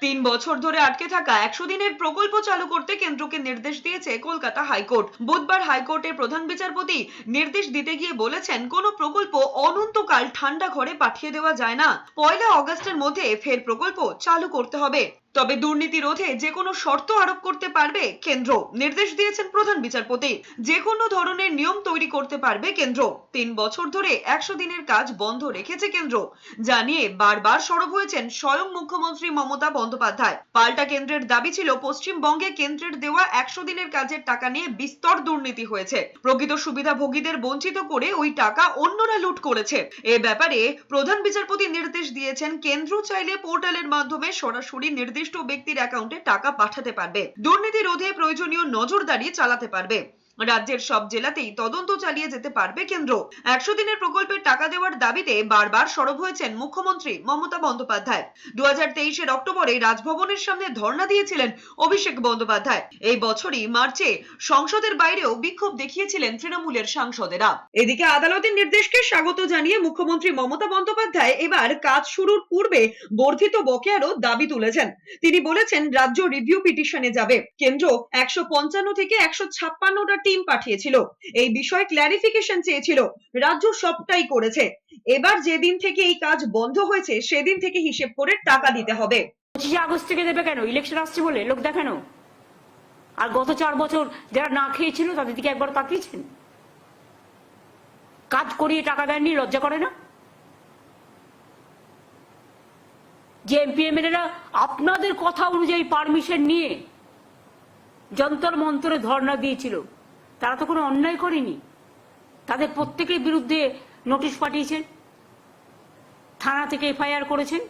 3 বছর ধরে আটকে থাকা 100 দিনের প্রকল্প চালু করতে কেন্দ্রকে নির্দেশ দিয়েছে কলকাতা হাইকোর্ট। বুধবার হাইকোর্টের প্রধান বিচারপতি নির্দেশ দিতে গিয়ে বলেছেন, কোনো প্রকল্প অনন্তকাল ঠান্ডা ঘরে পাঠিয়ে দেওয়া যায় না। 1 অগস্টের মধ্যে ফের প্রকল্প চালু করতে হবে, তবে দুর্নীতি রোধে যে কোনো শর্ত আরোপ করতে পারবে কেন্দ্র। নির্দেশ দিয়েছেন প্রধান বিচারপতি, যে কোনো ধরনের নিয়ম তৈরি করতে পারবে কেন্দ্র। 3 বছর ধরে 100 দিনের কাজ বন্ধ রেখেছে কেন্দ্র, জানিয়ে বারবার সরব হয়েছেন স্বয়ং মুখ্যমন্ত্রী মমতা বন্দ্যোপাধ্যায়। পাল্টা কেন্দ্রের দাবি ছিল, পশ্চিমবঙ্গে কেন্দ্রের দেওয়া 100 দিনের কাজের টাকা নিয়ে বিস্তর দুর্নীতি হয়েছে। প্রকৃত সুবিধাভোগীদের বঞ্চিত করে ওই টাকা অন্যরা লুট করেছে। এ ব্যাপারে প্রধান বিচারপতি নির্দেশ দিয়েছেন, কেন্দ্র চাইলে পোর্টালের মাধ্যমে সরাসরি নির্দিষ্ট ব্যক্তির অ্যাকাউন্টে টাকা পাঠাতে পারবে। দুর্নীতি রোধে প্রয়োজনীয় নজরদারি চালাতে পারবে। রাজ্যের সব জেলাতেই তদন্ত চালিয়ে যেতে পারবে কেন্দ্র। 100 দিনের প্রকল্পের টাকা দেওয়ার দাবিতে বারবার সরব হয়েছেন মুখ্যমন্ত্রী মমতা বন্দ্যোপাধ্যায়। 2023 অক্টোবরে রাজভবনের সামনে ধর্ণা দিয়েছিলেন অভিষেক বন্দ্যোপাধ্যায়। এই বছরই মার্চে সংসদের বাইরেও বিক্ষোভ দেখিয়েছিলেন তৃণমূলের সাংসদেরা। এদিকে আদালতের নির্দেশকে স্বাগত জানিয়ে মুখ্যমন্ত্রী মমতা বন্দ্যোপাধ্যায় এবার কাজ শুরুর পূর্বে বর্ধিত বকেয়ারও দাবি তুলেছেন। তিনি বলেছেন, রাজ্য রিভিউ পিটিশনে যাবে। কেন্দ্র 155 থেকে 156টা টিম পাঠিয়েছিল, এই বিষয়ে ক্ল্যারিফিকেশন চেয়েছিল। রাজ্য সবটাই করেছে। এবার যেদিন থেকে এই কাজ বন্ধ হয়েছে সেদিন থেকে হিসেব করে টাকা দিতে হবে। 25 আগস্ট থেকে দেবে কেন? ইলেকশন আসছে বলে লোক দেখানো? আর গত 4 বছর যারা না খেয়েছিল তাদের দিকে একবার তাকিয়েছেন? কাজ করিয়ে টাকা দেননি, লজ্জা করে না? যে এমপি এমএলএরা আপনাদের কথা অনুযায়ী পারমিশন নিয়ে যন্তর মন্তরে ধর্ণা দিয়েছিল, তারা তো কোনো অন্যায় করেনি। তাদের প্রত্যেকের বিরুদ্ধে নোটিশ পাঠিয়েছেন, থানা থেকে এফআইআর করেছেন।